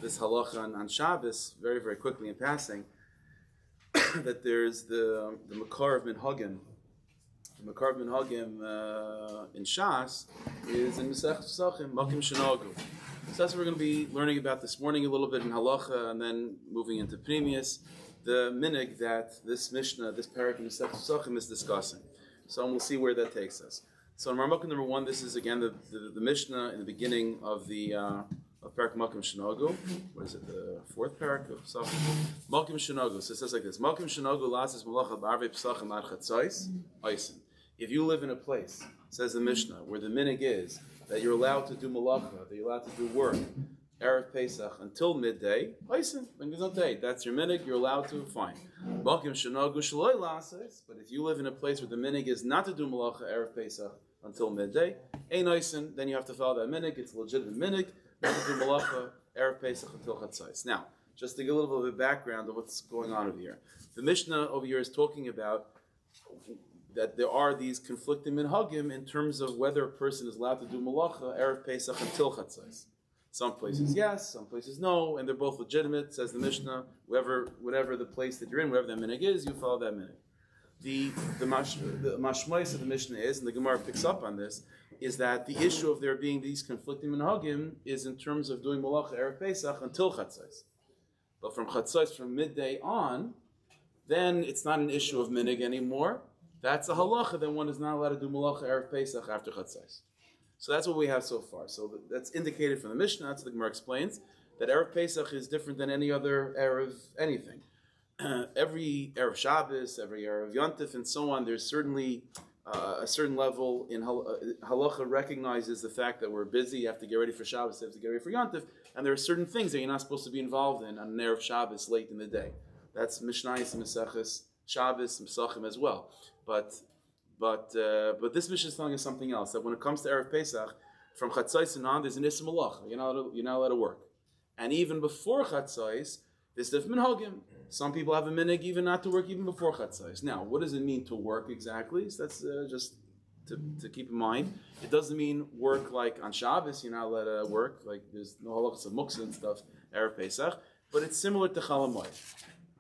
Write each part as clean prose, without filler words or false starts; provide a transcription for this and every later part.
this halacha on Shabbos very, very quickly in passing, that there's the makar of minhagim. The makar of minhagim in Shas is in Masech Pesachim, Makim Shenagu. So that's what we're going to be learning about this morning a little bit in halacha, and then moving into Pnimius, the minig that this Mishnah, this parak in Masech Pesachim is discussing. So we'll see where that takes us. So in Marmukah number 1, this is again the Mishnah in the beginning of the of Parak Makim Shenagu. What is it? The 4th parak of Pesachim. Makim Shenagu. So it says like this: Makim Shenagu lasis malacha b'arvei Pesachim ad chatzos oisin. If you live in a place, says the Mishnah, where the minig is that you're allowed to do malacha, that you're allowed to do work, Erev Pesach until midday, oisin, that's your minig. You're allowed to. Fine. Makim Shenagu shaloi lasis. But if you live in a place where the minig is not to do malacha Erev Pesach until midday, ein oisin, then you have to follow that minig. It's a legitimate minig. Not to do malacha Erev Pesach until chatzos. Now, just to give a little bit of background of what's going on over here. The Mishnah over here is talking about that there are these conflicting minhagim in terms of whether a person is allowed to do malacha Erev Pesach until chatzos. Some places yes, some places no, and they're both legitimate, says the Mishnah. Whatever the place that you're in, wherever that minig is, you follow that minig. The mashmais of the Mishnah is, and the Gemara picks up on this, is that the issue of there being these conflicting minhagim is in terms of doing malacha Erev Pesach until chatzos. But from chatzos, from midday on, then it's not an issue of minig anymore. That's a halacha, then one is not allowed to do malacha Erev Pesach after chatzos. So that's what we have so far. So that's indicated from the Mishnah. That's what the Gemara explains, that Erev Pesach is different than any other Erev anything. Every Erev Shabbos, every Erev Yontif, and so on, there's certainly a certain level in halacha recognizes the fact that we're busy, you have to get ready for Shabbos, you have to get ready for Yontif, and there are certain things that you're not supposed to be involved in on an Erev Shabbos late in the day. That's Mishnayos and Maseches Shabbos and Pesachim as well. But this Mishnah is telling us something else, that when it comes to Erev Pesach, from Chatzos and on, there's an Issa Malacha. You're not allowed to work. And even before Chatzos, there's different minhagim. Some people have a minig even not to work even before chatzos. Now, what does it mean to work exactly? So that's just to keep in mind. It doesn't mean work like on Shabbos, you're not allowed to work, like there's no halachas of muktzah and stuff, Erev Pesach, but it's similar to Chol Hamoed.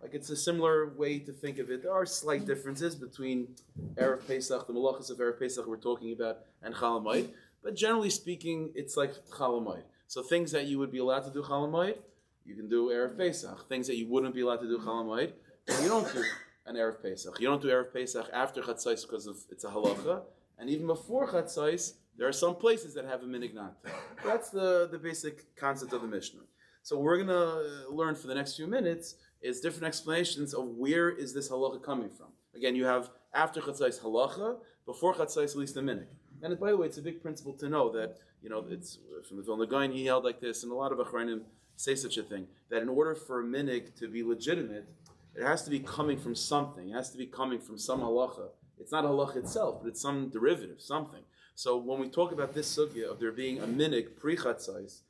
Like it's a similar way to think of it. There are slight differences between Erev Pesach, the malachas of Erev Pesach we're talking about, and Chol Hamoed, but generally speaking, it's like Chol Hamoed. So things that you would be allowed to do Chol Hamoed, you can do Erev Pesach. Things that you wouldn't be allowed to do Chol Hamoed, you don't do an Erev Pesach. You don't do Erev Pesach after Chatzos because it's a halacha. And even before Chatzos, there are some places that have a minig not to. That's the basic concept of the Mishnah. So what we're going to learn for the next few minutes is different explanations of where is this halacha coming from. Again, you have after Chatzos halacha, before Chatzos at least a minig. And by the way, it's a big principle to know that, it's from the Vilna Gaon, he held like this, and a lot of Achrayim say such a thing, that in order for a minig to be legitimate, it has to be coming from something. It has to be coming from some halacha. It's not halacha itself, but it's some derivative, something. So when we talk about this sugya of there being a minig pre-chatzos,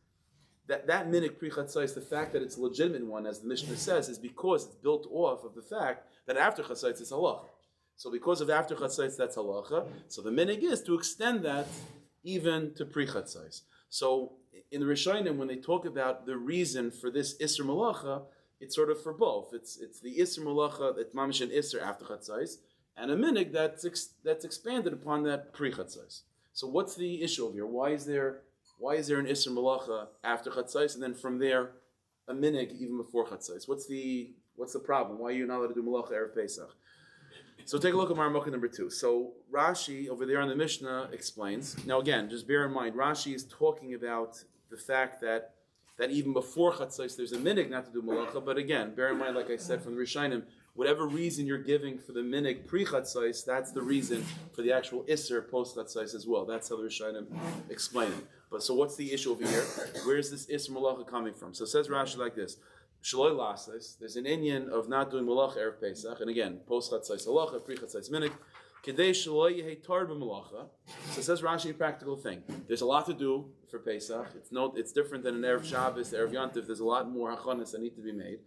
that minig pre-chatzos, the fact that it's a legitimate one, as the Mishnah says, is because it's built off of the fact that after chatzos it's halacha. So because of after chatzos that's halacha, so the minig is to extend that even to pre-chatzos. So in the Rishonim, when they talk about the reason for this Isser Malacha, it's sort of for both. It's the Isser Malacha, that Mamish and Isser after Chatzos, and a minig that's expanded upon that pre-Chatzos. So what's the issue over here? Why is there an Isser Malacha after Chatzos, and then from there a minig even before Chatzos? What's the problem? Why are you not allowed to do Malacha Erev Pesach? So take a look at Marmukah number 2. So Rashi over there on the Mishnah explains. Now again, just bear in mind, Rashi is talking about the fact that even before Chatzos there's a minig not to do malacha. But again, bear in mind, like I said from the Rishonim, whatever reason you're giving for the minig pre-Chatzos, that's the reason for the actual Isser post-Chatzos as well. That's how the Rishonim explain it. But so what's the issue over here? Where is this Isser malacha coming from? So it says Rashi like this. Shaloi lasis, there's an inyan of not doing malacha Erev Pesach, and again, post-Chatzos halacha, pre-Chatzos minig, kedei shaloi yehei tar b'malacha. So it says Rashi a practical thing. There's a lot to do for Pesach. It's different than an Erev Shabbos, Erev Yontif. There's a lot more hachanas that need to be made.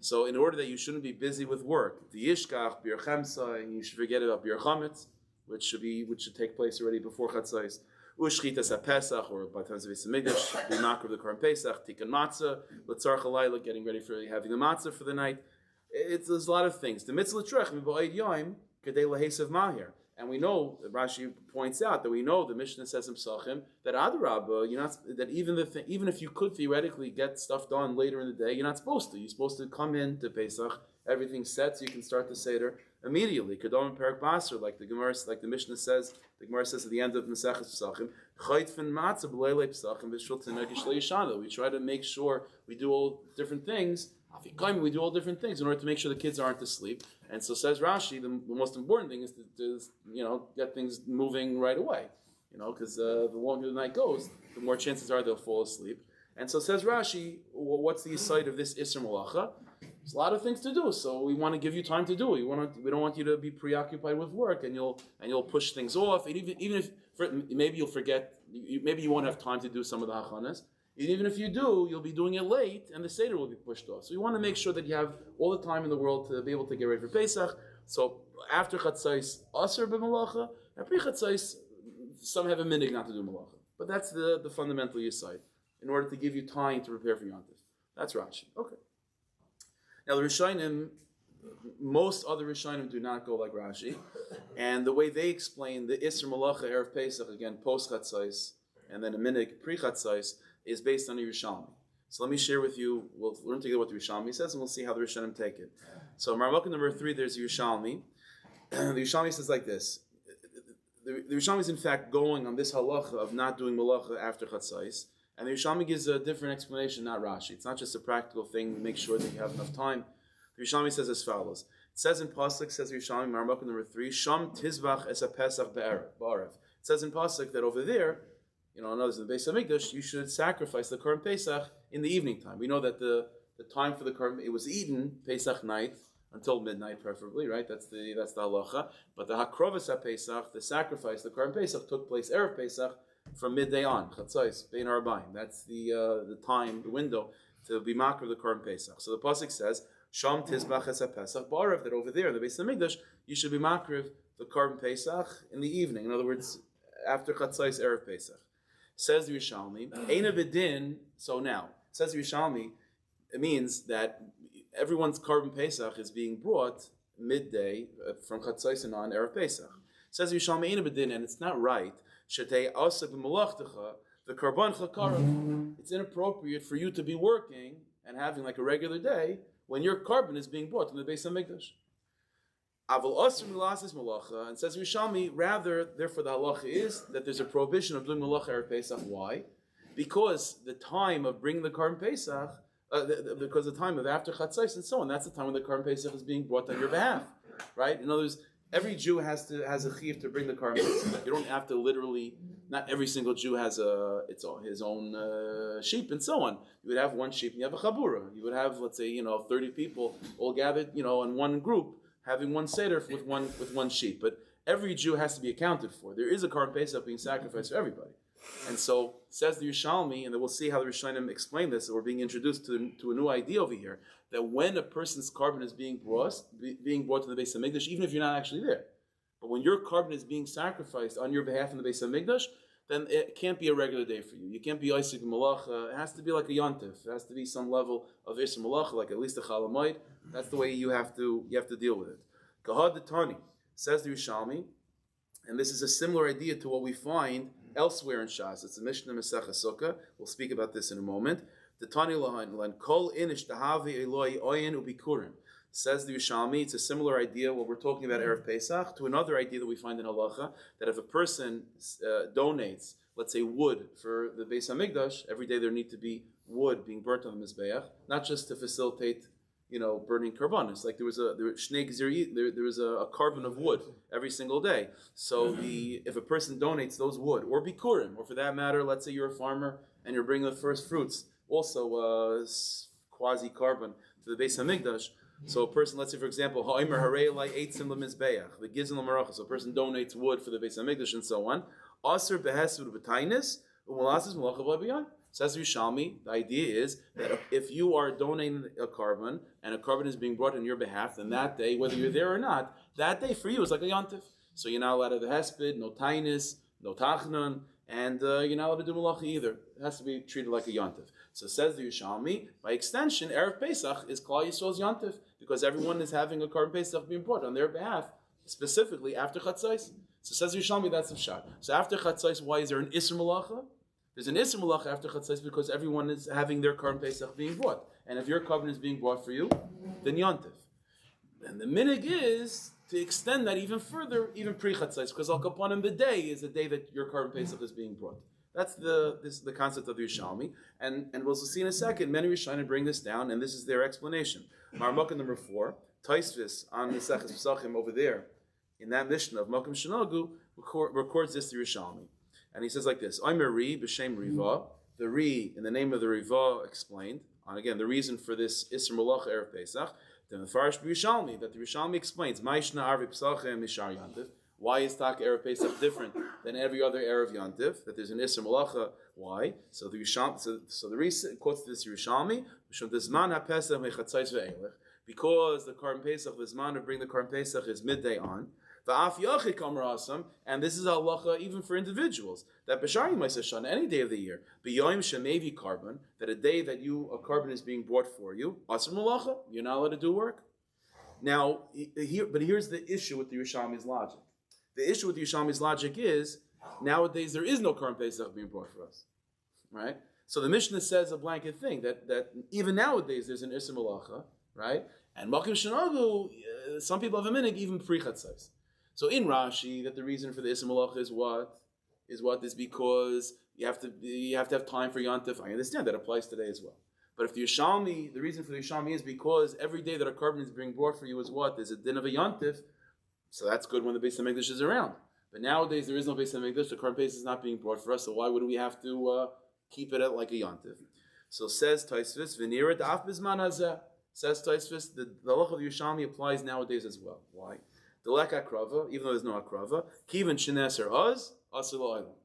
So in order that you shouldn't be busy with work, the yishkach, bir chemsa, and you should forget about bir chametz, which should take place already before Chatzos. Ushchitas HaPesach, or by the time of the Beis Hamikdash, the makar of the Korban Pesach, Tikkun Matzah, L'tzarech Halayla, getting ready for having the matzah for the night. There's a lot of things. The mitzvah l'trech b'ba'id yoim kedei lahesav mahir. And we know, Rashi points out that we know the Mishnah says in Psachim that Adarabba, that even if you could theoretically get stuff done later in the day, you're not supposed to. You're supposed to come in to Pesach, everything's set, so you can start the Seder immediately. Kedom Perak Basar, like the Mishnah says, the Gemara says at the end of Maseches Psachim, Chaytfen Matzah b'leilei Psachim b'shul tenagish leishana. We try to make sure we do all different things. We do all different things in order to make sure the kids aren't asleep. And so says Rashi, the most important thing is to get things moving right away. Because the longer the night goes, the more chances are they'll fall asleep. And so says Rashi, what's the site of this Isser Malacha? There's a lot of things to do, so we want to give you time to do it. We don't want you to be preoccupied with work, and you'll push things off. And even if maybe you'll forget, maybe you won't have time to do some of the hachanas. Even if you do, you'll be doing it late, and the Seder will be pushed off. So you want to make sure that you have all the time in the world to be able to get ready for Pesach. So after Chatzais, Aser b'Malacha, and pre-Chatzais, some have a minhag not to do Malacha. But that's the fundamental yesod, in order to give you time to prepare for Yom Tov. That's Rashi. Okay. Now the Rishonim, most other Rishonim do not go like Rashi, and the way they explain the Isser Malacha Erev Pesach, again, post Chatzais, and then a minhag pre-Chatzais, is based on the Yerushalmi. So let me share with you, we'll learn together what the Yerushalmi says, and we'll see how the Rishonim take it. So Marmukah number 3, there's the Yerushalmi. The Yerushalmi says like this. The Yerushalmi is in fact going on this halacha of not doing malacha after Chatzais, and the Yerushalmi gives a different explanation, not Rashi. It's not just a practical thing to make sure that you have enough time. The Yerushalmi says as follows. It says in Pasuk, says the Yerushalmi, Marmukah number 3, Sham tizbach es ha-pesach ba'arev. It says in Pasuk that over there, in others in the Beis Hamikdash, you should sacrifice the Korban Pesach in the evening time. We know that the time for the Korban, it was eaten Pesach night until midnight, preferably, right? That's the halacha. But the Hakrovas HaPesach, the sacrifice, the Korban Pesach, took place Erev Pesach from midday on, Chatzais, Bein Harabayim. That's the time, the window to be makar the Korban Pesach. So the pasuk says, Sham Tizbach Es HaPesach Ba'arev, that over there in the Beis Hamikdash, you should be makar the Korban Pesach in the evening. In other words, after Chatzais Erev Pesach. Says the Yerushalmi, Eina B'din, so now, says the Yerushalmi, it means that everyone's Korban Pesach is being brought midday from Chatzais and on Erev Pesach. Says the Yerushalmi, Eina B'din, and it's not right, Shetei Asek B'malachtecha, the Karban Chakarav. It's inappropriate for you to be working and having like a regular day when your carbon is being brought to the Beis Hamikdash. Aval Asr Milasis Malacha, and says Rishalmi, rather, therefore the halacha is that there's a prohibition of doing Malacha Erev Pesach. Why? Because the time of bringing the Korban Pesach, because the time of after Chatzais and so on, that's the time when the Korban Pesach is being brought on your behalf, right? In other words, every Jew has a chiv to bring the Korban Pesach. You don't have to literally. Not every single Jew has his own sheep and so on. You would have one sheep and you have a chabura. You would have, let's say, 30 people all gathered, in one group, having one seder with one sheep. But every Jew has to be accounted for. There is a Korban Pesach being sacrificed for everybody. And so, says the Yerushalmi, and then we'll see how the Rishonim explain this, we're being introduced to a new idea over here, that when a person's carbon is being brought to the Beis Hamikdash, even if you're not actually there, but when your carbon is being sacrificed on your behalf in the Beis Hamikdash, then it can't be a regular day for you. You can't be Isaac Malacha. It has to be like a Yontif. It has to be some level of Isser Malacha, like at least a Chalamayit. That's the way you have to deal with it. Kahad Tani, says the Yerushalmi, and this is a similar idea to what we find elsewhere in Shas. It's a Mishnah Masechah Sukkah. We'll speak about this in a moment. The Tani Lahan Kol Inish Tahavi Eloi Oyen Ubikurim. Says the Yerushalmi, it's a similar idea, what we're talking about Erev Pesach, to another idea that we find in Halacha, that if a person donates, let's say wood for the Beis HaMikdash, every day there need to be wood being burnt on the Mizbeach, not just to facilitate, burning karbanos. Like there was a carbon of wood every single day. So if a person donates those wood, or bikurim, or for that matter, let's say you're a farmer and you're bringing the first fruits, also quasi-carbon to the Beis HaMikdash. So a person, let's say for example, ha'omer harei lai eitzim lemizbeach, the gizim l'maracha. So a person donates wood for the Beis Hamikdash and so on. Aser behesud b'tainis umalasis malacha b'abiyan. Says Rishalmi, the idea is that if you are donating a carbon and a carbon is being brought on your behalf, then that day, whether you're there or not, that day for you is like a yontif. So you're not allowed to have hesped, no tainis, no tachnan, and you're not allowed to do malacha either. It has to be treated like a yontif. So says the Yerushalmi, by extension, Erev Pesach is Klal Yisrael's yontif, because everyone is having a Korban Pesach being brought on their behalf, specifically after Chatzos. So says the Yerushalmi, that's the shot. So after Chatzos, why is there an Isser Malacha? There's an Isser Malacha after Chatzos because everyone is having their Korban Pesach being brought. And if your Korban is being brought for you, then yontif. And the minig is to extend that even further, even pre-Chatzos, because Al Kapanim, the day is the day that your Korban Pesach is being brought. That's the concept of the Yerushalmi, and we'll see in a second. Many Rishonim bring this down, and this is their explanation. Marmukah number 4, Taisvis on the Seches Pesachim over there, in that Mishnah of Mokum Shenogu, records this to Yerushalmi, and he says like this: "Omer Ri b'Shem Riva." The Ri in the name of the Riva explained, and again the reason for this Isser Malacha Erev Pesach. The Mefarish b'Yerushalmi, that the Yerushalmi explains, Ma'ishna Arvi Pesachim Mishar Yantiv. Why is Tak Erev Pesach different than every other Erev Yantiv? That there's an Isser Malacha. Why? So the Ri quotes this Yerushalmi, because the Korban Pesach, the Zman to bring the Korban Pesach is midday on. And this is halacha even for individuals, that b'shari ma'aseh any day of the year, b'yoyim shemevi carbon, that a day that a carbon is being brought for you, asr malacha, you're not allowed to do work. Now, here's the issue with the Yerushalmi's logic. The issue with the Yerushalmi's logic is, nowadays there is no Korban Pesach being brought for us, right? So the Mishnah says a blanket thing, that even nowadays there's an Isser Malacha, right? And Makim Shenogu, some people have a minig even pre-Chatzos. So in Rashi, that the reason for the Isser Malacha is what? Is because you have to have time for Yontif. I understand that applies today as well. But if the Yerushalmi, the reason for the Yerushalmi is because every day that a carbon is being brought for you is what? There's a din of a Yontif. So that's good when the Beis HaMikdash is around. But nowadays there is no Beis HaMikdash. The Korban Pesach is not being brought for us. So why would we have to keep it at like a Yontif? So says Taisvis, V'nira da'af bizman hazeh. Says Taisvis, the halacha of the Yerushalmi applies nowadays as well. Why? Delek akrava, even though there's no akrava, kiven sheneser az, asur la'olam.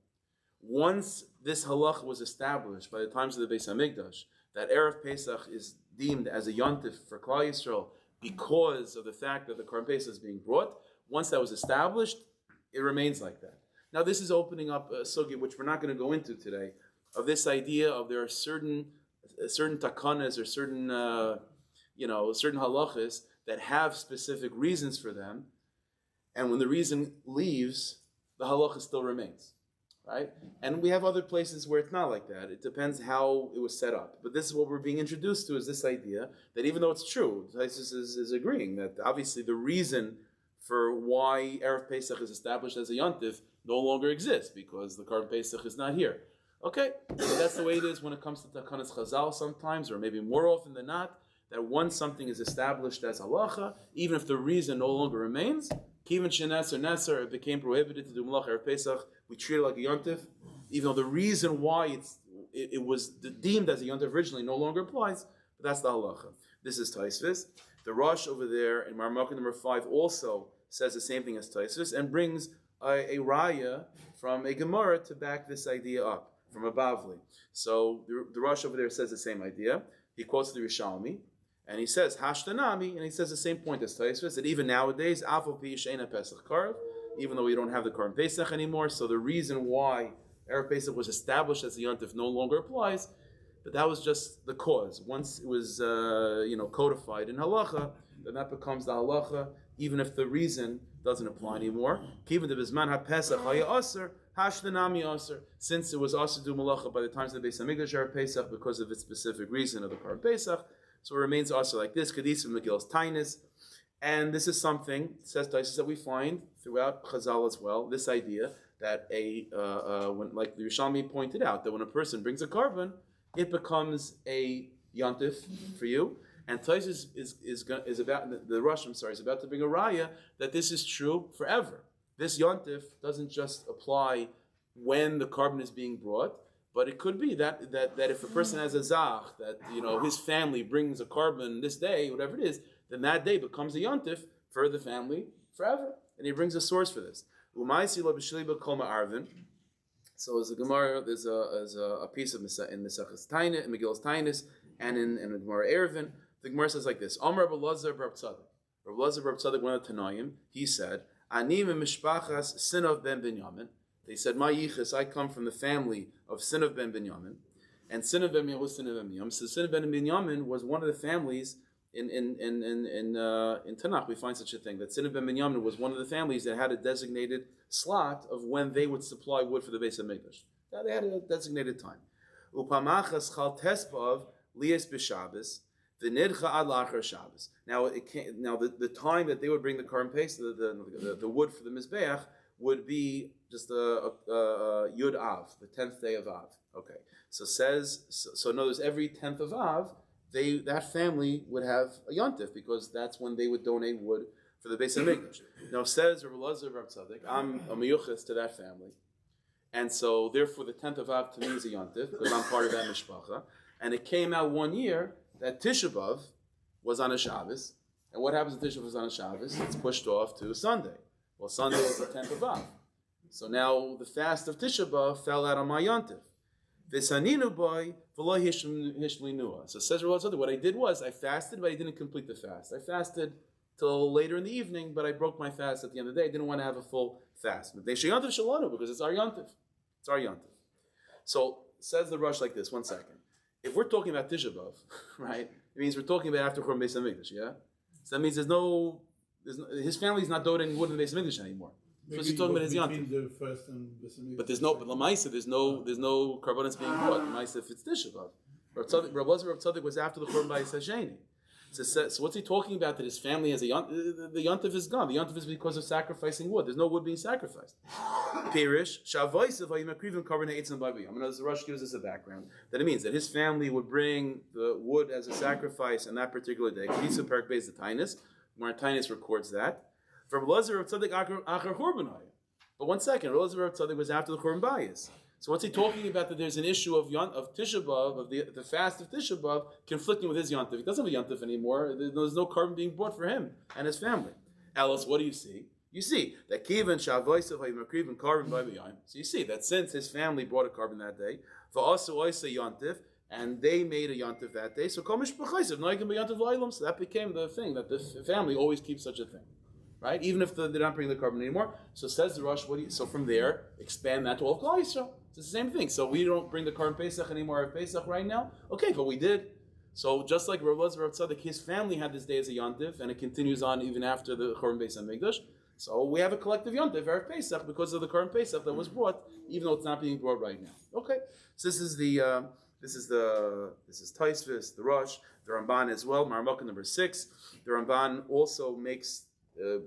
Once this halacha was established by the times of the Beis HaMikdash, that Erev Pesach is deemed as a yontif for Klal Yisrael because of the fact that the Korban Pesach is being brought, once that was established, it remains like that. Now this is opening up a sugya which we're not going to go into today, of this idea of there are certain takanas or certain halachas that have specific reasons for them, and when the reason leaves, the halacha still remains, right? And we have other places where it's not like that. It depends how it was set up. But this is what we're being introduced to, is this idea that even though it's true, Taisus is agreeing that obviously the reason for why Erev Pesach is established as a yontif no longer exists because the Korban Pesach is not here. Okay, so that's the way it is when it comes to Takanas Chazal sometimes, or maybe more often than not, that once something is established as halacha, even if the reason no longer remains, Kivan sheneser neser, it became prohibited to do malacha Erev Pesach. We treat it like a yontif, even though the reason why it was deemed as a yontif originally no longer applies. But that's the halacha. This is Taisvis. The Rosh over there in Marmukah number 5 also says the same thing as Taisvis and brings a raya from a Gemara to back this idea up from a Bavli. So the Rosh over there says the same idea. He quotes the Rishalmi. And he says, Hashtanami, and he says the same point as Taisvis, that even nowadays, Afal Pi Sheina Pesach Karv, even though we don't have the Korban Pesach anymore, so the reason why Erev Pesach was established as the Yontif no longer applies, but that was just the cause. Once it was codified in Halacha, then that becomes the Halacha, even if the reason doesn't apply anymore. Even the Bizman HaPesach Haya Aser, Hashtanami Aser, since it was Aser Du Malacha by the times of the Beis HaMikdash Erev Pesach because of its specific reason of the Korban Pesach, so it remains also like this, Kadis and Megill's Tainis. And this is something, says Taisus, that we find throughout Chazal as well, this idea that when, like the Yerushalmi pointed out, that when a person brings a carbon, it becomes a yontif for you. And Taisus is about, the Rosh, is about to bring a raya that this is true forever. This yontif doesn't just apply when the carbon is being brought, but it could be that if a person has a zach, that his family brings a carbon this day, whatever it is, then that day becomes a yontif for the family forever. And he brings a source for this. So as a Gemara, there's a piece of in Mesachas Tainis, in Megillus Tainis, and in the Gemara Erevin. The Gemara says like this: Amar Rabbi Elazar bar Tzadik. Rabbi Elazar bar Tzadik, one of the Tanoim, he said, "Ani mishpachas Sinov ben Binyamin." They said, "My yichus, I come from the family of Sinav ben Binyamin, and Sinav ben Binyamin was Sinav ben Binyamin. So Sinav ben Binyamin was one of the families in Tanakh. We find such a thing that Sinav ben Binyamin was one of the families that had a designated slot of when they would supply wood for the Beis Hamikdash. They had a designated time. Upamachas chal tespav lias b'Shabbos v'nidcha ad lachar Shabbos. Now the time that they would bring the Karm Pesach, the wood for the Mizbeach, would be just Yud Av, the 10th day of Av. Okay, so in other words, every 10th of Av, that family would have a yontif because that's when they would donate wood for the Beis Hamikdash. Now says Rav Elazar Rav Tzaddik, I'm a miyuchas to that family, and so therefore the 10th of Av to me is a yontif because I'm part of that mishpacha. And it came out one year that Tisha B'Av was on a Shabbos, and what happens when Tisha B'Av is on a Shabbos? It's pushed off to Sunday. Well, Sunday is the 10th of Av. So now the fast of Tisha B'Av fell out on my yontif. V'saninu boy v'lo hishlinua. So says Rav Tzaddik, what I did was I fasted, but I didn't complete the fast. I fasted till later in the evening, but I broke my fast at the end of the day. I didn't want to have a full fast. But they sheyontif shalanu because it's our yontif. It's our yontif. So says the Rush like this. 1 second. If we're talking about Tisha B'Av, right? It means we're talking about after Churban Beis Hamikdash, yeah. So that means his family's not donating wood in the Beis Hamikdash anymore. So he's talking about his yontif. But Lamaisa, there's no karbonis being brought. Lamaisa, if it's Tisha B'Av. Rav Tzaddik was after the Churban Beis Hasheni. So what's he talking about? That his family has a yontif? The yontif is gone. The yontif is because of sacrificing wood. There's no wood being sacrificed. Pirish shavoisav hayimakrivim karbanei eitzim b'aviyam. And as the Rosh gives us a background, that it means that his family would bring the wood as a sacrifice on that particular day. Kisa Perek Beis the Tainus. Tainus records that. For Elazar of Tzaddik achar Churban. But 1 second, Elazar of Tzaddik was after the Churban Bayis. So what's he talking about? That there's an issue of Tisha B'Av, of the fast of Tisha B'Av, conflicting with his yontif. He doesn't have a yontif anymore. There's no carbon being brought for him and his family. Alice, what do you see? You see that Kivan Shavoisav Hayimakriv and carbon by B'Yayim. So you see that since his family brought a carbon that day, V'asu Oisa yontif, and they made a yontif that day. So Kol Mishpachaisav Noigim B'Yontif L'Olam. So that became the thing that the family always keeps such a thing. Right? Even if they're not bringing the carbon anymore. So says the Rosh, so from there, expand that to all of Klal Yisrael. It's the same thing. So we don't bring the Karm Pesach anymore at Pesach right now. Okay, but we did. So just like Rav Elazar Rav Tzaddik, his family had this day as a yontif, and it continues on even after the Churban Beis Hamikdash. So we have a collective yontif, Erev Pesach, because of the Karm Pesach that was brought, even though it's not being brought right now. Okay, so this is Taisvis, the Rosh, the Ramban as well. Marmukah number 6. The Ramban also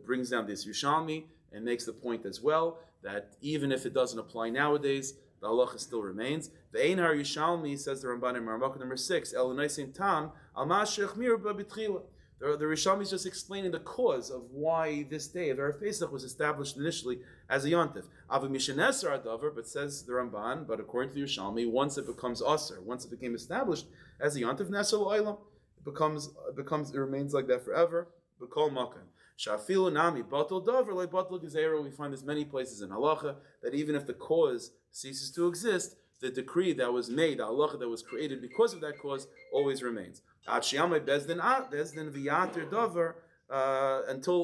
brings down this Yerushalmi and makes the point as well that even if it doesn't apply nowadays, the halacha still remains. The Einar Yerushalmi, says the Ramban in Marmukah number 6, El Unaisim Tam Al Mashech Mir B'Bitchila. The Yerushalmi is just explaining the cause of why this day of Erev Pesach was established initially as a yontif. Avu Mishaneser Adavar, but says the Ramban, but according to the Yerushalmi, once it becomes Aser, once it became established as a yontif, Neser L'Olam, it remains like that forever. B'Kol Makan. Shafilu Nami Batal Davar like Batal Gezerah. We find this many places in halacha that even if the cause ceases to exist, the decree that was made, the halacha that was created because of that cause, always remains. Until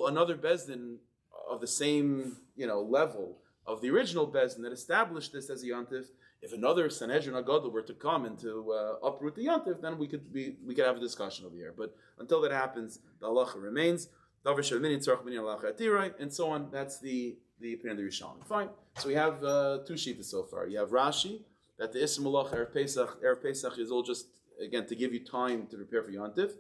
another bezdin of the same level of the original bezdin that established this as a yontif, if another Sanhedrin Agadol were to come and to uproot the yontif, then we could have a discussion over here. But until that happens, the halacha remains. And so on. That's the opinion of the Yerushalmi. Fine. So we have 2 shittas so far. You have Rashi, that the Ism Malach Erev Pesach is all just, again, to give you time to prepare for Yontif.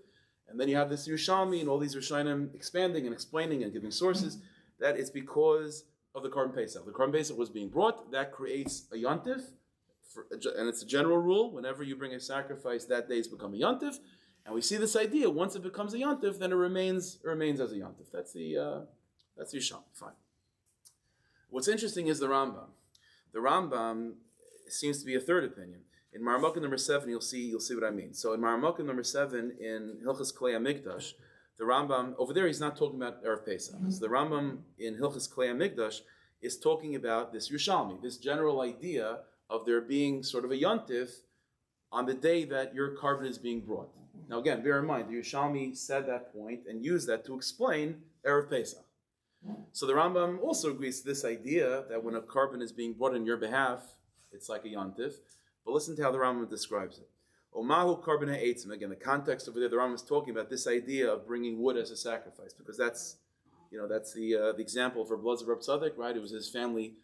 And then you have this Yerushalmi and all these Rishonim expanding and explaining and giving sources that it's because of the Karban Pesach. The Karban Pesach was being brought, that creates a Yontif, and it's a general rule, whenever you bring a sacrifice, that day has become a Yontif. And we see this idea, once it becomes a yontif, then it remains as a yontif. That's the Yerushalmi. Fine. What's interesting is the Rambam. The Rambam seems to be a third opinion. In Marmukah number 7, you'll see what I mean. So in Marmukah number 7, in Hilchas Klei HaMikdash, the Rambam, over there he's not talking about Erev Pesach. So the Rambam in Hilchas Klei HaMikdash is talking about this Yerushalmi, this general idea of there being sort of a yontif on the day that your carbon is being brought. Now again, bear in mind, the Yerushalmi said that point and used that to explain Erev Pesach. So the Rambam also agrees to this idea that when a carbon is being brought on your behalf, it's like a yontif. But listen to how the Rambam describes it. Omahu carbon ha'etzim. Again, the context over there, the Rambam is talking about this idea of bringing wood as a sacrifice, because that's the example of Reb Elazar Reb Tzadok, right? It was his family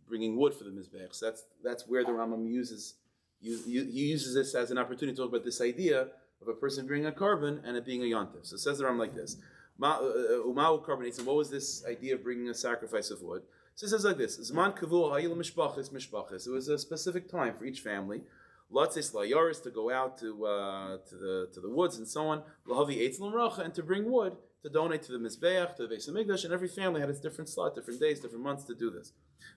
bringing wood for the mizbech. So that's where the Rambam uses this as an opportunity to talk about this idea of a person bringing a carbon and it being a yontif. So it says the Rambam like this. Umahu carbon ha'etzim. What was this idea of bringing a sacrifice of wood? So it says like this: Zman kavu ha'il mishpachis mishpachis. It was a specific time for each family. Latzis layaris, to go out to the woods and so on. Lahavi eitz l'mracha, and to bring wood to donate to the mizbeach, to the Beis Hamikdash, and every family had its different slot, different days, different months to do this.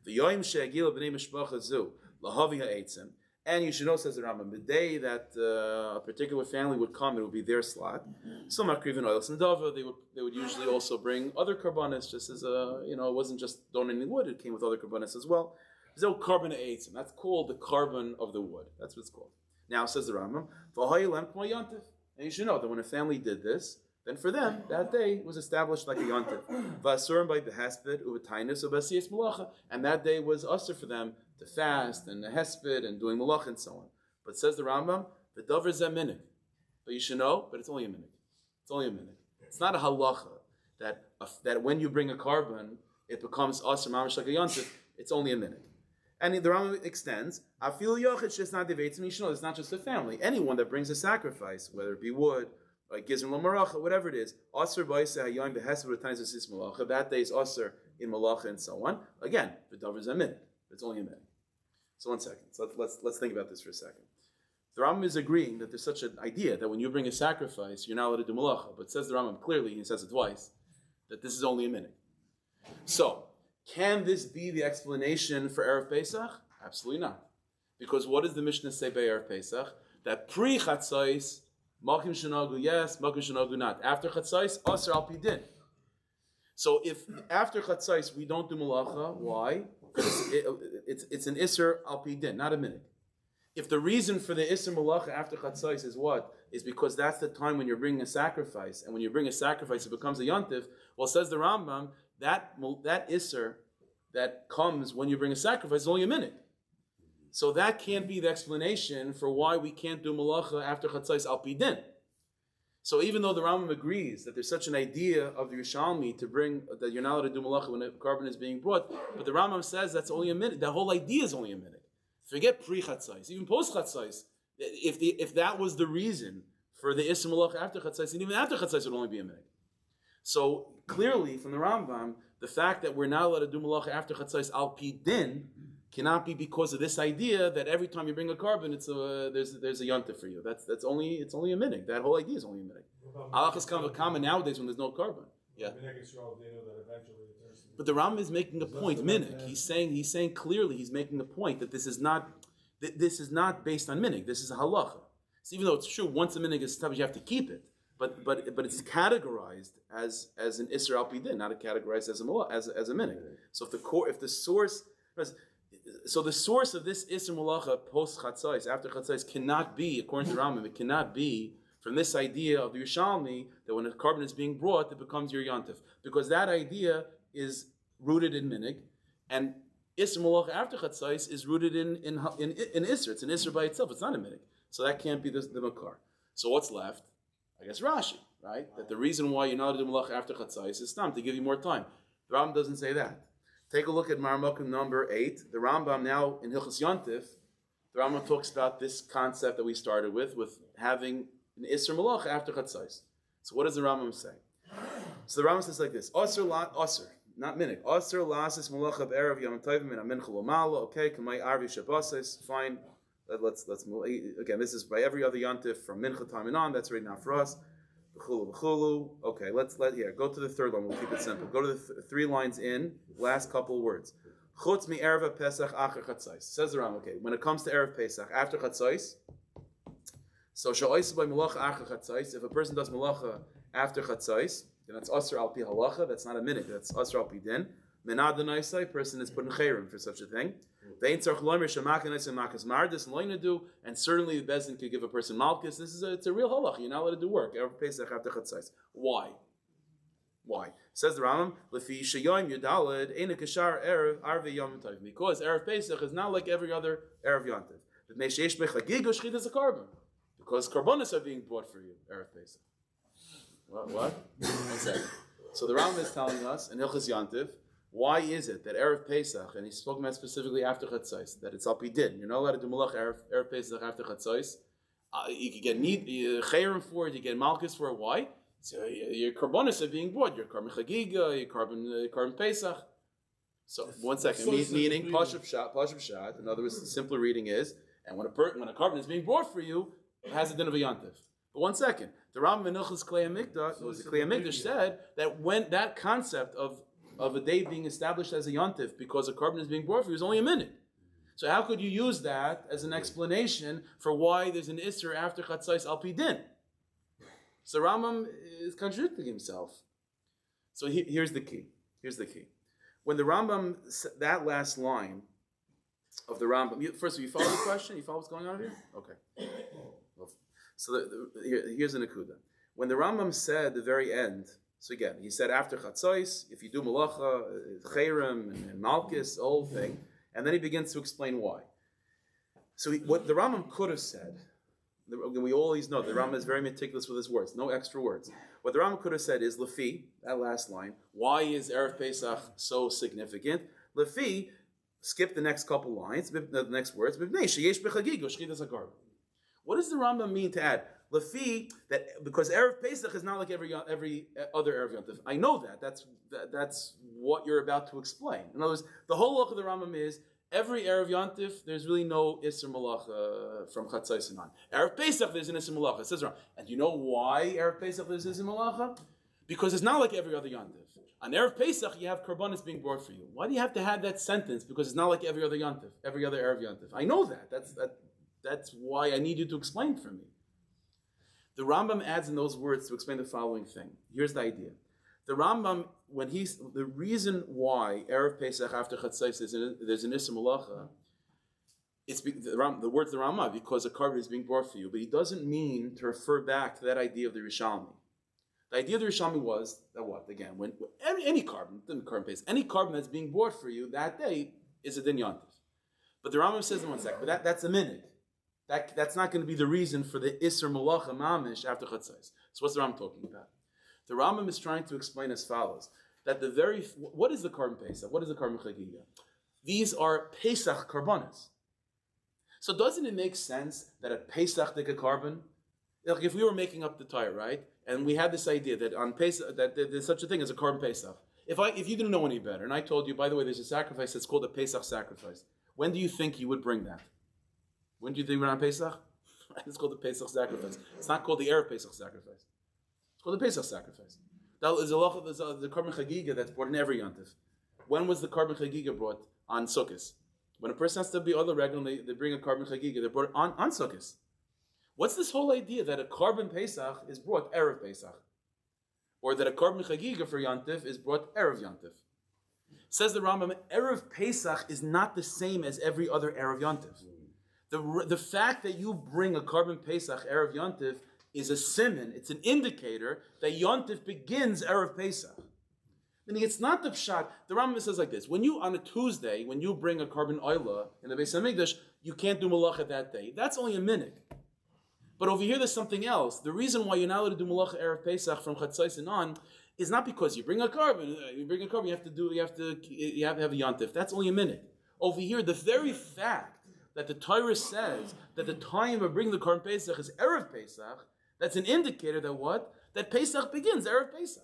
The yoyim she'agila b'nei mishpacha zu lahavi ha'eitzim. And you should know, says the Rambam, the day that a particular family would come, it would be their slot. Some akrivin oils and dava. They would usually also bring other karbanis, just as it wasn't just donating wood; it came with other karbanis as well. There's no carbon eitzim. That's called the carbon of the wood. That's what it's called. Now says the Rambam, and you should know that when a family did this, then for them that day was established like a yontif. And that day was usher for them to fast and the hesped and doing malach and so on. But says the Rambam, the davar zeh. But you should know, but it's only a minute. It's only a minute. It's not a halacha that when you bring a carbon, it becomes usher mamash like a yontif. It's only a minute. And the Rambam extends, I feel yochid shesna devetzim. You should know it's not just a family. Anyone that brings a sacrifice, whether it be wood, like gizim l'maracha, whatever it is, aser b'iseh hayoyim behesed v'tanis v'sis malacha. That day is aser in malacha and so on. Again, the davar is a minute. It's only a minute. So 1 second. So let's think about this for a second. The Rambam is agreeing that there's such an idea that when you bring a sacrifice, you're not allowed to do malacha. But says the Rambam clearly, he says it twice, that this is only a minute. So, can this be the explanation for Erev Pesach? Absolutely not. Because what does the Mishnah say by Erev Pesach? That pre-Chatzais, Makim Shanagu yes, Makim Shanagu not. After Chatzais, Aser al Pidin. So if after Chatzais we don't do Malacha, why? Because it's an Isser al Pidin, not a minute. If the reason for the Isser Malacha after Chatzais is what? Is because that's the time when you're bringing a sacrifice, and when you bring a sacrifice it becomes a Yontif. Well, says the Rambam, that Isser that comes when you bring a sacrifice is only a minute. So that can't be the explanation for why we can't do Malacha after Chatzais al Pidin. So even though the Rambam agrees that there's such an idea of the Yerushalmi to bring, that you're not allowed to do Malacha when a carbon is being brought, but the Rambam says that's only a minute. The whole idea is only a minute. Forget pre-Chatzais, even post-Chatzais. If that was the reason for the Isser Malacha after Chatzais, and even after Chatzais it would only be a minute. So clearly, from the Rambam, the fact that we're not allowed to do Malacha after Chatzais al Pidin cannot be because of this idea that every time you bring a carbon, there's a yontif for you. It's only a minute. That whole idea is only a minute. Halach is kind of common nowadays when there's no carbon. Yeah. But the Rambam is making a point. Minik. He's saying clearly. He's making a point that this is not based on minik. This is a halacha. So even though it's true, once a minik is established, you have to keep it. But it's categorized as an Isser al Pidin, not categorized as a minik. So the source of this Isser Malacha post Chatzais, after Chatzais, cannot be, according to Rambam, it cannot be from this idea of the Yerushalmi that when a carbon is being brought, it becomes your Yontif. Because that idea is rooted in minig, and Isser Malacha after Chatzais is rooted in Isser. It's an Isser by itself. It's not a minig. So that can't be the Makar. So what's left? I guess Rashi, right? That the reason why you're not allowed to do Malacha after Chatzais is stam, to give you more time. The Rambam doesn't say that. Take a look at Maramakim number 8. The Rambam now in Hilchos Yontif, the Rambam talks about this concept that we started with having an Isser Malacha after Chatzais. So what does the Rambam say? So the Rambam says like this: Aser, not minik. Aser lasis malacha b'erev yom tovim min amincha l'mala. Okay, kamay arvi shabbasis. Fine. Let's move. Again, this is by every other yontif from mincha time and on. That's right now for us. B'chulu. Okay, go to the third line. We'll keep it simple. Go to the 3 lines in. Last couple of words. Chutz mi erev pesach acher chatzais. Says the Rambam. Okay, when it comes to erev pesach after chatzais. So sha'ois by malacha acher chatzais. If a person does malacha after chatzais, then that's asr al pi halacha. That's not a minute. That's asr al pi din. Menad l'naisai, person is put in chayrim for such a thing. And certainly the Bezdin could give a person malchus. It's a real halach. You're not allowed to do work erev pesach after chatzais. Why? Why? Says the Rambam, Lefi Shayom Yudalad Eina Kashar Erev Arve Yom Tov. Because Erev Pesach is not like every other Erev Yom Tov. Because karbonos are being bought for you, Erev Pesach. What? One second. So the Rambam is telling us in Hilchos Yantiv, why is it that Erev Pesach, and he's spoken about specifically after Chatzos, that it's Alpi Din. You're not allowed to do Malach Erev Pesach after Chatzos. You can get Chayrim for it, you get Malchus for it. Why? So your karbonos are being bought. Your Karban Chagiga, your Karban Pesach. So one second, meaning Pashup Shat. In other words, the simpler reading is, and when a carbon is being brought for you, it has a din of a yantiv. But one second, the Rambam in Hilchos KMH said that when that concept of a day being established as a yantiv because a carbon is being brought for you is only a minute. So how could you use that as an explanation for why there's an Isser after Chatzos Al Pi Din? So Rambam is contradicting himself. So here's the key. When the Rambam, that last line of the Rambam, first, you follow the question? You follow what's going on here? Okay. So here's an akuda. When the Rambam said the very end, so again, he said after Chatzos, if you do Malacha, Chayrim, and Malchus, the whole thing, and then he begins to explain why. So what the Rambam could have said, we always know the Rambam is very meticulous with his words, no extra words. What the Rambam could have said is, Lefi, that last line, why is Erev Pesach so significant? Lefi, skip the next couple lines, the next words. What does the Rambam mean to add? Lefi, that because Erev Pesach is not like every other Erev Yontif. I know that. That's what you're about to explain. In other words, the whole look of the Rambam is every Erev Yontif, there's really no Isser Malacha from Chatzos and on. Erev Pesach, there's an Isser Malacha. It says around. And do you know why Erev Pesach there's Isser Malacha? Because it's not like every other Yontif. On Erev Pesach, you have Karbanis being brought for you. Why do you have to have that sentence? Because it's not like every other Yontif, every other Erev Yontif. I know that. That's why I need you to explain for me. The Rambam adds in those words to explain the following thing. Here's the idea. The Rambam, the reason why Erev Pesach after Chatzos there's an Isser Malacha, it's the words of the Rambam, because a carbon is being brought for you, but he doesn't mean to refer back to that idea of the Rishalmi. The idea of the Rishalmi was that what? Again, when any carbon, any carbon that's being brought for you that day is a din yantiv. But the Rambam says in one second, but that's a minute. That's not going to be the reason for the Isser Malacha Mamish after Chatzos. So what's the Rambam talking about? The Rambam is trying to explain as follows, that what is the Karban Pesach? What is the Karban Chagiga? These are Pesach Karbanas. So doesn't it make sense that a Pesach Dika Karban, like if we were making up the Torah, right? And we had this idea that on Pesach, that there's such a thing as a Karban Pesach. If you didn't know any better, and I told you, by the way, there's a sacrifice that's called a Pesach sacrifice. When do you think you would bring that? When do you think we're on Pesach? It's called the Pesach sacrifice. It's not called the Erev Pesach sacrifice. It's called the Pesach sacrifice. That is the Karban Chagiga that's brought in every Yontif. When was the Karban Chagiga brought? On Sukkot. When a person has to be other regular, they bring a Karban Chagiga, they brought it on Sukkot. What's this whole idea that a Karban Pesach is brought Erev Pesach? Or that a Karban Chagiga for Yontif is brought Erev Yontif? Says the Rambam, Erev Pesach is not the same as every other Erev Yontif. The fact that you bring a Karban Pesach Erev Yontif is a siman, it's an indicator that Yontif begins Erev Pesach. Meaning it's not the pshat. The Rambam says like this: when you on a Tuesday, when you bring a Karban Oila in the Beis Hamikdash, you can't do malacha that day. That's only a minute. But over here, there's something else. The reason why you're not allowed to do malacha Erev Pesach from Chatzos and on is not because you bring a carbon. You have to have a Yontif. That's only a minute. Over here, the very fact that the Torah says that the time of bringing the Karban Pesach is Erev Pesach, that's an indicator that what? That Pesach begins, Erev Pesach.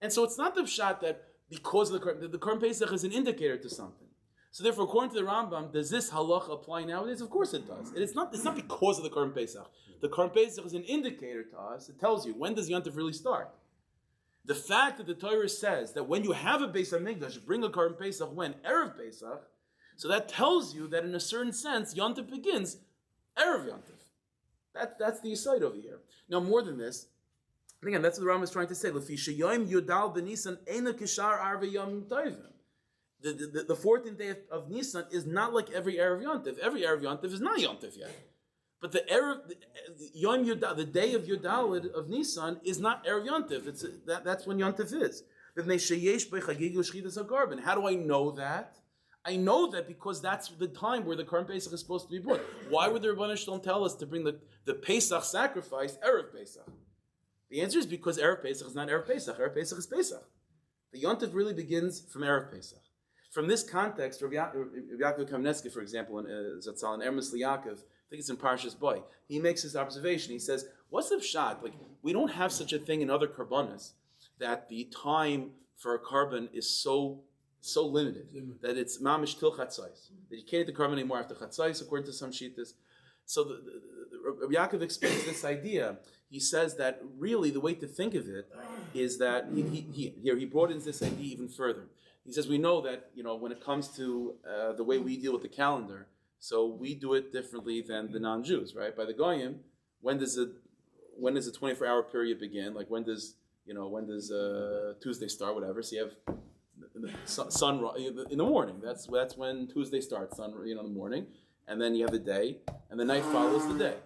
And so it's not the pshat that because of the Karban Pesach is an indicator to something. So therefore, according to the Rambam, does this halacha apply nowadays? Of course it does. It's not because of the Karban Pesach. The Karban Pesach is an indicator to us. It tells you, when does Yontif really start? The fact that the Torah says that when you have a Beis HaMikdash, bring a Karban Pesach when? Erev Pesach. So that tells you that in a certain sense, Yontif begins Erev Yontif. That's the aside over here. Now, more than this, and again, that's what the Rambam is trying to say. The 14th day of Nisan is not like every Erev Yontif. Every Erev Yontif is not Yontif yet. But the Yom Yud, the day of Yudalid of Nisan is not Erev Yontif. That's when Yontif is. How do I know that? I know that because that's the time where the Karban Pesach is supposed to be brought. Why would the Rebbeinu Shalom tell us to bring the Pesach sacrifice Erev Pesach? The answer is because Erev Pesach is not Erev Pesach. Erev Pesach is Pesach. The Yontif really begins from Erev Pesach. From this context, Rabbi Yaakov Kamenetsky, for example, in Zatzal and Emes Liyaakov, I think it's in Parshas Boy, he makes this observation. He says, what's the pshat? Like, we don't have such a thing in other karbanas that the time for a carbon is so limited that it's mamish till chatzais, that you can't eat the carbon anymore after chatzais, according to some shittas. So Rabbi Yaakov explains this idea. He says that really the way to think of it is that he broadens this idea even further. He says we know that when it comes to the way we deal with the calendar, so we do it differently than the non-Jews, right? By the Goyim, when does a 24-hour period begin? Like when does Tuesday start? Whatever. So you have sun in the morning. That's when Tuesday starts. Sun in the morning, and then you have the day, and the night follows the day.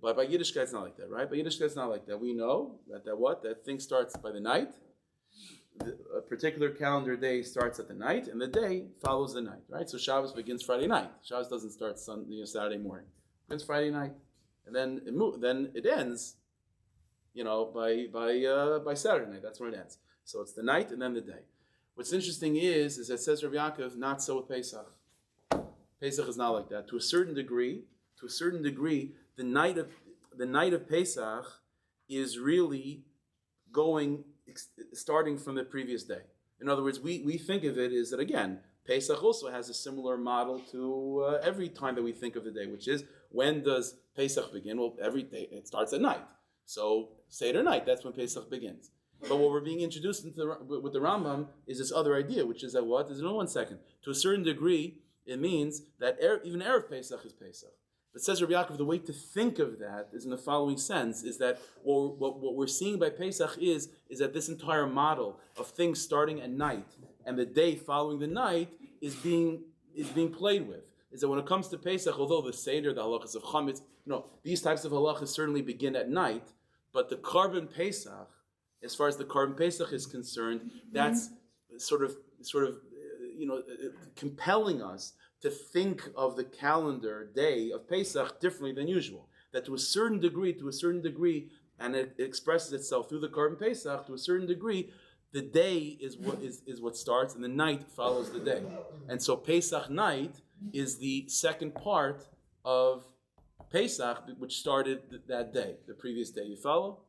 But by Yiddishkeit it's not like that, right? By Yiddishkeit it's not like that. We know that thing starts by the night. A particular calendar day starts at the night, and the day follows the night, right? So Shabbos begins Friday night. Shabbos doesn't start Saturday morning. It begins Friday night, and then it ends, by Saturday night. That's when it ends. So it's the night and then the day. What's interesting is it says Rabbi Yaakov, not so with Pesach. Pesach is not like that. To a certain degree, the night of Pesach is really starting from the previous day. In other words, we think of it is that, again, Pesach also has a similar model to every time that we think of the day, which is, when does Pesach begin? Well, every day it starts at night. So Seder night, that's when Pesach begins. But what we're being introduced with the Rambam is this other idea, which is that what? Is in 1 second. To a certain degree, it means that even Erev Pesach is Pesach. But says Rabbi Yaakov, the way to think of that is in the following sense, is that what we're seeing by Pesach is that this entire model of things starting at night and the day following the night is being played with. Is that when it comes to Pesach, although the Seder, the halachas of Chametz, these types of halachas certainly begin at night, but the Karban Pesach, as far as the Karban Pesach is concerned, that's sort of compelling us to think of the calendar day of Pesach differently than usual. That to a certain degree, and it expresses itself through the Karban Pesach, to a certain degree, the day is what starts, and the night follows the day. And so Pesach night is the second part of Pesach, which started that day, the previous day. You follow?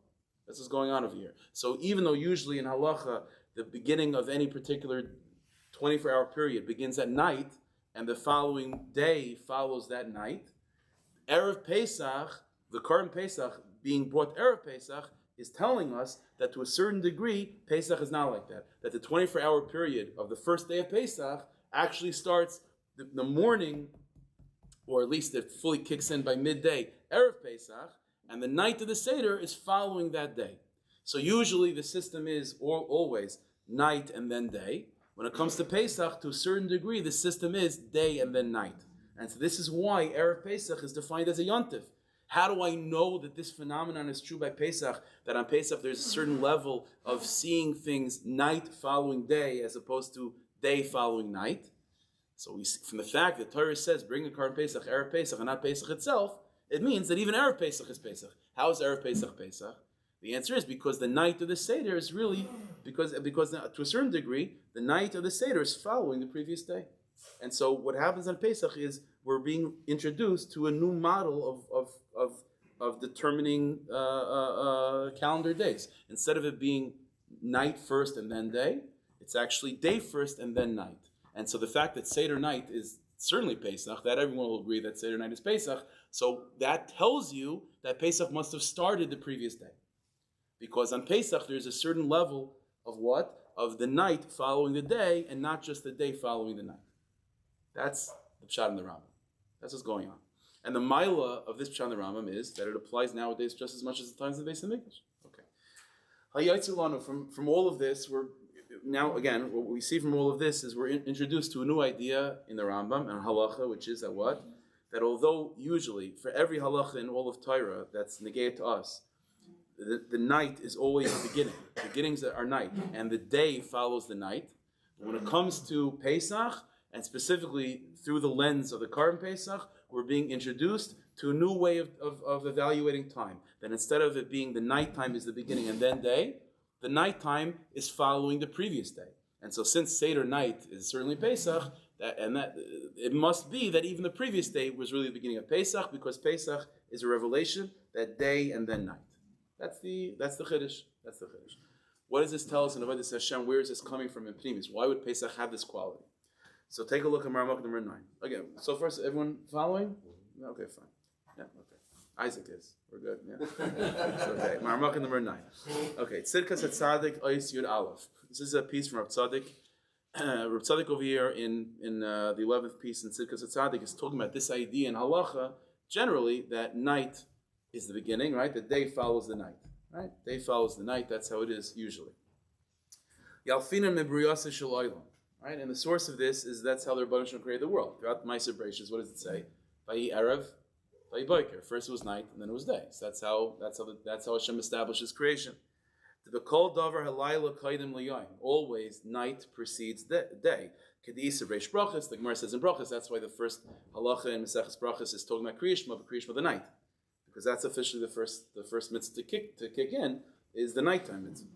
That's what's going on over here. So even though usually in halacha, the beginning of any particular 24-hour period begins at night, and the following day follows that night, Erev Pesach, the Karban Pesach being brought Erev Pesach, is telling us that to a certain degree, Pesach is not like that. That the 24-hour period of the first day of Pesach actually starts the morning, or at least it fully kicks in by midday, Erev Pesach, and the night of the Seder is following that day. So usually the system is always night and then day. When it comes to Pesach, to a certain degree, the system is day and then night. And so this is why Erev Pesach is defined as a yontif. How do I know that this phenomenon is true by Pesach, that on Pesach there's a certain level of seeing things night following day as opposed to day following night? So we see from the fact that Torah says, bring a Karban Pesach, Erev Pesach, and not Pesach itself, it means that even Erev Pesach is Pesach. How is Erev Pesach Pesach? The answer is because the night of the Seder is really, because to a certain degree, the night of the Seder is following the previous day. And so what happens on Pesach is we're being introduced to a new model of determining calendar days. Instead of it being night first and then day, it's actually day first and then night. And so the fact that Seder night is certainly Pesach, that everyone will agree that Seder night is Pesach, so that tells you that Pesach must have started the previous day. Because on Pesach, there's a certain level of what? Of the night following the day, and not just the day following the night. That's the Pshat in the Rambam. That's what's going on. And the Maila of this Pshat in the Rambam is that it applies nowadays just as much as the times of the Beis HaMikdash. Okay. From all of this, we're now, again, what we see from all of this is we're introduced to a new idea in the Rambam and halacha, which is that what? that although usually for every halacha in all of Torah that's negated to us, the night is always the beginning. Beginnings are night, and the day follows the night. But when it comes to Pesach, and specifically through the lens of the Karban Pesach, we're being introduced to a new way of evaluating time. That instead of it being the nighttime is the beginning and then day, the nighttime is following the previous day. And so since Seder night is certainly Pesach, it must be that even the previous day was really the beginning of Pesach, because Pesach is a revelation, that day and then night. That's the Chiddush. That's the Chiddush. What does this tell us in Avodas Hashem? Where is this coming from in Primus? Why would Pesach have this quality? So take a look at Maramach number 9. Again, so first, everyone following? Okay, fine. Yeah, okay. Isaac is. We're good. Yeah. Okay. Maramach number 9. Okay. Tzidkas Tzaddik Ois Yud Aleph. This is a piece from Rab Tzaddik. Rab Tzaddik over here in the 11th piece in Tzidkas Tzaddik is talking about this idea in halacha generally that night is the beginning, right? The day follows the night, right? Day follows the night. That's how it is usually. Yalfinan mebriyasa shel olam, right? And the source of this is that's how the Rebbeinu Shalom created the world. Throughout Ma'aser Bereishis, what does it say? Vayi erev, vayi boker. First it was night, and then it was day. So that's how Hashem establishes creation. The kol davar halayla kaidim liyoyim. Always night precedes day. Kedisa reish brachas. The Gemara says in brachas. That's why the first halacha in Maseches Brachas is talking about Kriya Shema of the night, because that's officially the first mitzvah to kick in is the nighttime mitzvah.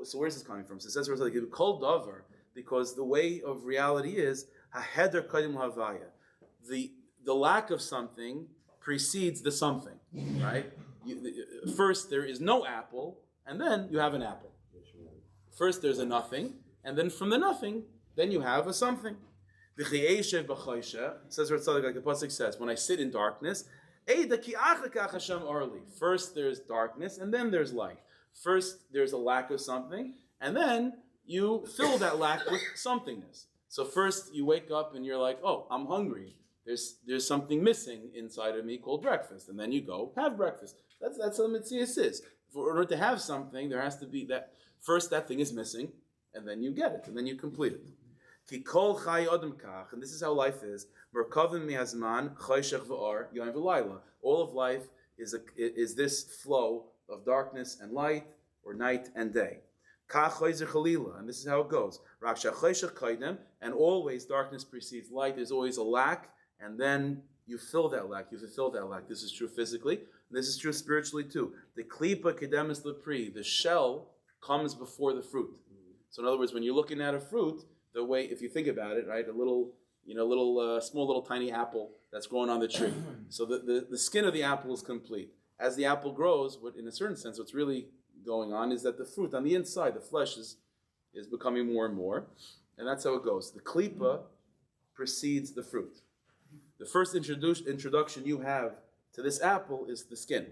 So where's this coming from? So it says kol davar, because the way of reality is haheder kaidim havaya. The lack of something precedes the something, right? First there is no apple, and then you have an apple. First there's a nothing, and then from the nothing, then you have a something. Says Rav Tzaddik, like the pasuk says, when I sit in darkness, first there's darkness, and then there's light. First there's a lack of something, and then you fill that lack with somethingness. So first you wake up and you're like, oh, I'm hungry. There's something missing inside of me called breakfast, and then you go have breakfast. That's what Metzias is. In order to have something, there has to be that first that thing is missing, and then you get it, and then you complete it. Ki kol chai adam kach, and this is how life is. Merkavim mi'azman chayshech v'or yom v'layla. All of life is this flow of darkness and light, or night and day. Kach chayzer chalila, and this is how it goes. Rak shachayshech kaidem, and always darkness precedes light. There's always a lack, and then you fill that lack. You fulfill that lack. This is true physically. This is true spiritually too. The klipa kedemis lepri, the shell comes before the fruit. So in other words, when you're looking at a fruit, the way, if you think about it, right, small little tiny apple that's growing on the tree. So the skin of the apple is complete. As the apple grows, in a certain sense, what's really going on is that the fruit on the inside, the flesh is becoming more and more, and that's how it goes. The klipa precedes the fruit. The first introduction you have to this apple is the skin.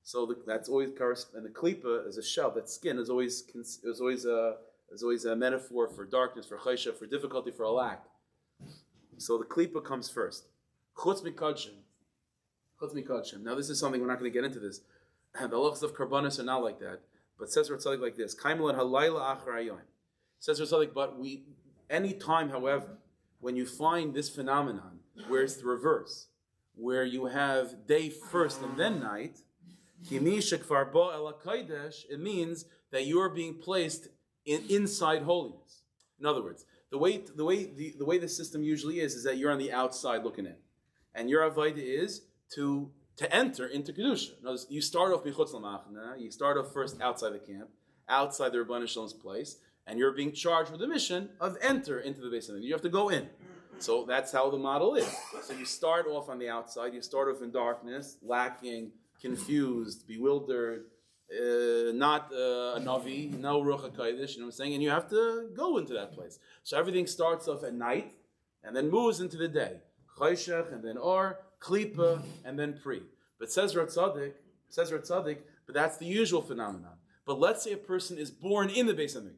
So that's always, and the klipa is a shell. That skin is always a metaphor for darkness, for chayshah, for difficulty, for a lack. So the klipa comes first. Chutz mikadshim. Now this is something we're not going to get into this. The halachas of karbanos are not like that. But says Rav Tzaddik like this: Kaimel halayla achar hayon. Says Rav Tzaddik, but any time, however, when you find this phenomenon where it's the reverse, where you have day first and then night, it means that you are being placed inside holiness. In other words, the way the system usually is that you're on the outside looking in, and your avodah is to enter into kedusha. In other words, you start off b'chutz l'machna. You start off first outside the camp, outside the Rebbeinu Shalom's place, and you're being charged with the mission of enter into the Beis Hamikdash. You have to go in. So that's how the model is. So you start off on the outside. You start off in darkness, lacking, confused, bewildered, not a Navi, no Ruach HaKodesh, you know what I'm saying? And you have to go into that place. So everything starts off at night and then moves into the day. Chayshech, and then Or, Klipa, and then Pri. But says Rav Tzaddik, but that's the usual phenomenon. But let's say a person is born in the Beis Hamikdash.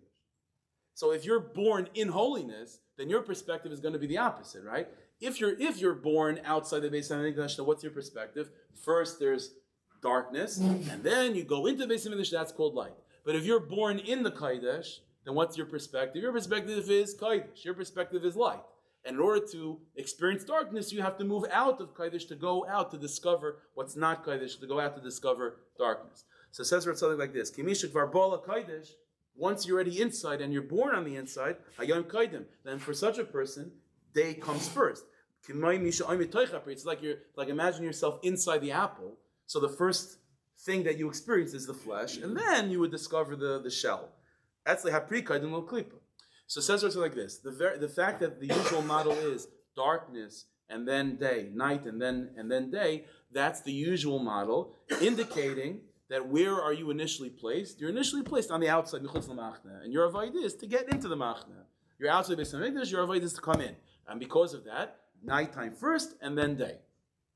So if you're born in holiness, then your perspective is going to be the opposite, right? If you're born outside the Beis Hamikdash, then what's your perspective? First there's darkness, and then you go into the Beis Hamikdash, that's called light. But if you're born in the Kodesh, then what's your perspective? Your perspective is Kodesh. Your perspective is light. And in order to experience darkness, you have to move out of Kodesh to go out to discover what's not Kodesh, to go out to discover darkness. So it says something like this: Kimishik varbola Kodesh. Once you're already inside and you're born on the inside, hayom kodim. Then for such a person, day comes first. It's like imagine yourself inside the apple. So the first thing that you experience is the flesh, and then you would discover the shell. That's like hapri kodim lo klipa. So it says something like this: the fact that the usual model is darkness and then day, night and then day. That's the usual model, indicating that where are you initially placed? You're initially placed on the outside, and your avoid is to get into the machna. You're outside based on English, your avoid is to come in. And because of that, nighttime first and then day.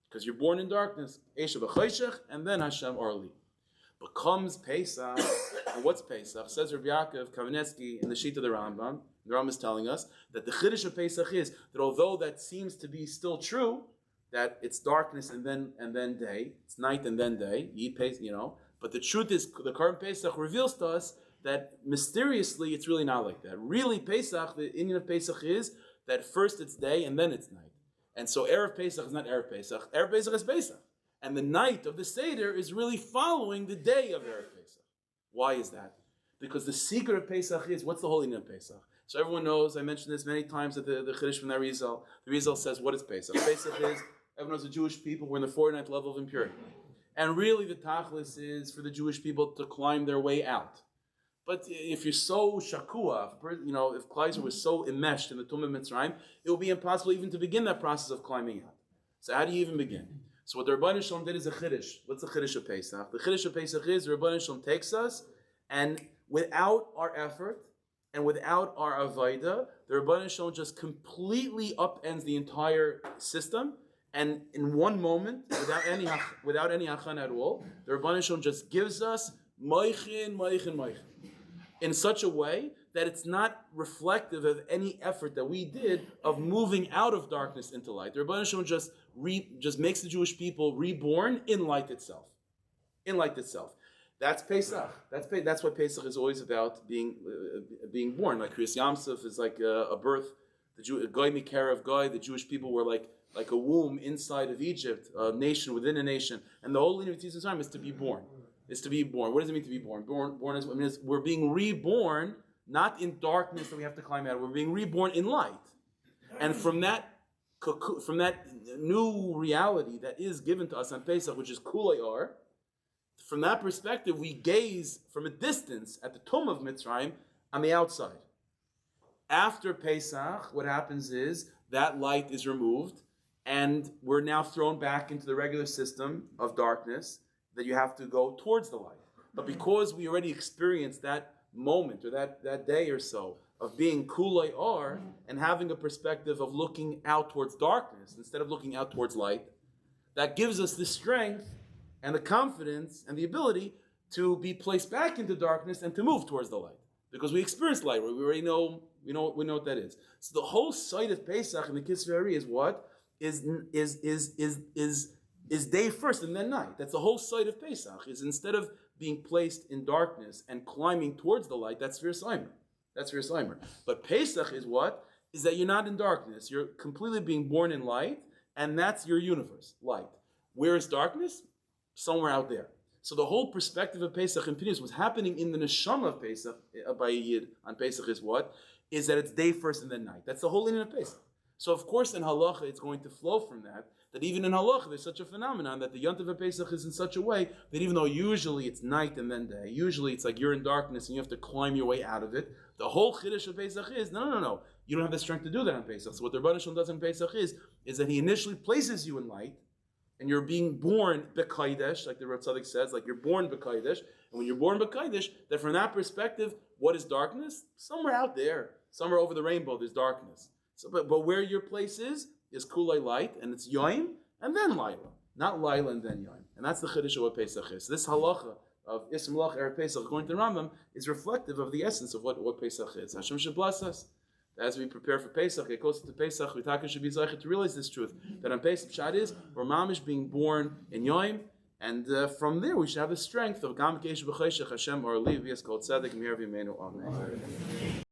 Because you're born in darkness, and then Hashem Orli. But comes Pesach, and what's Pesach? Says Rabbi Yaakov Kamenetsky in the sheet of the Rambam is telling us that the Chiddush of Pesach is that although that seems to be still true, that it's darkness and then day, it's night and then day, but the truth is, the current Pesach reveals to us that mysteriously it's really not like that. Really, Pesach, the Indian of Pesach is that first it's day and then it's night. And so Erev Pesach is not Erev Pesach. Erev Pesach is Pesach. And the night of the Seder is really following the day of Erev Pesach. Why is that? Because the secret of Pesach is, what's the holy name of Pesach? So everyone knows, I mentioned this many times at the Chiddush from the Rizal. The Rizal says, what is Pesach? Pesach is, everyone knows the Jewish people were in the 49th level of impurity. And really the tachlis is for the Jewish people to climb their way out. But if you're so shakua, if Kleiser was so enmeshed in the Tumah Mitzrayim, it will be impossible even to begin that process of climbing out. So how do you even begin? So what the Rebbeinu Shalom did is a Chiddush. What's the Chiddush of Pesach? The Chiddush of Pesach is the Rebbeinu Shalom takes us, and without our effort and without our avodah, the Rebbeinu Shalom just completely upends the entire system. And in one moment, without any hachan at all, the Rebbeinu Shalom just gives us moichin in such a way that it's not reflective of any effort that we did of moving out of darkness into light. The Rebbeinu Shalom just makes the Jewish people reborn in light itself. In light itself. That's Pesach. That's what Pesach is always about, being born. Like Kriyas Yamsuf is like a birth. The Goy Mikerav Goy, the Jewish people were like a womb inside of Egypt, a nation within a nation. And the whole lineage of Tzitz Mitzrayim is to be born. Is to be born. What does it mean to be born? Born is we're being reborn, not in darkness that we have to climb out of. We're being reborn in light. And from that new reality that is given to us on Pesach, which is Kulei Or, from that perspective, we gaze from a distance at the tomb of Mitzrayim on the outside. After Pesach, what happens is that light is removed, and we're now thrown back into the regular system of darkness that you have to go towards the light. But because we already experienced that moment or that day or so of being Kulei Or and having a perspective of looking out towards darkness instead of looking out towards light, that gives us the strength and the confidence and the ability to be placed back into darkness and to move towards the light. Because we experienced light, we already know, we know what that is. So the whole site of Pesach in the Kisvei is what? Is day first and then night. That's the whole site of Pesach, is instead of being placed in darkness and climbing towards the light, that's Virsaimer. That's Virsaimer. But Pesach is what? Is that you're not in darkness. You're completely being born in light, and that's your universe, light. Where is darkness? Somewhere out there. So the whole perspective of Pesach and Pinius was happening in the neshama of Pesach, by Yid on Pesach is what? Is that it's day first and then night. That's the whole meaning of Pesach. So of course in halacha it's going to flow from that even in halacha there's such a phenomenon that the Yontav of Pesach is in such a way that even though usually it's night and then day, usually it's like you're in darkness and you have to climb your way out of it, the whole Chiddush of Pesach is, no. You don't have the strength to do that on Pesach. So what the Rebbeinu Shalom does on Pesach is that he initially places you in light, and you're being born B'Kaidesh, like the Rav Tzaddik says, like you're born B'Kaidesh, and when you're born B'Kaidesh, that from that perspective, what is darkness? Somewhere out there, somewhere over the rainbow, there's darkness. So, but where your place is Kulei light, and it's Yoim, and then Laila. Not Laila and then Yoim. And that's the Chiddush of what Pesach is. This halacha of Ism Lach Erev Pesach, according to Rambam, is reflective of the essence of what Pesach is. Hashem should bless us. As we prepare for Pesach, get closer to Pesach, we should be zeicher to realize this truth, that on Pesach Pshat is, we're mamish being born in Yoim, and from there we should have the strength of Gam Keish B'Chayshech Hashem or Levi Yeskol Tzedek Mir V'Imenu Amen.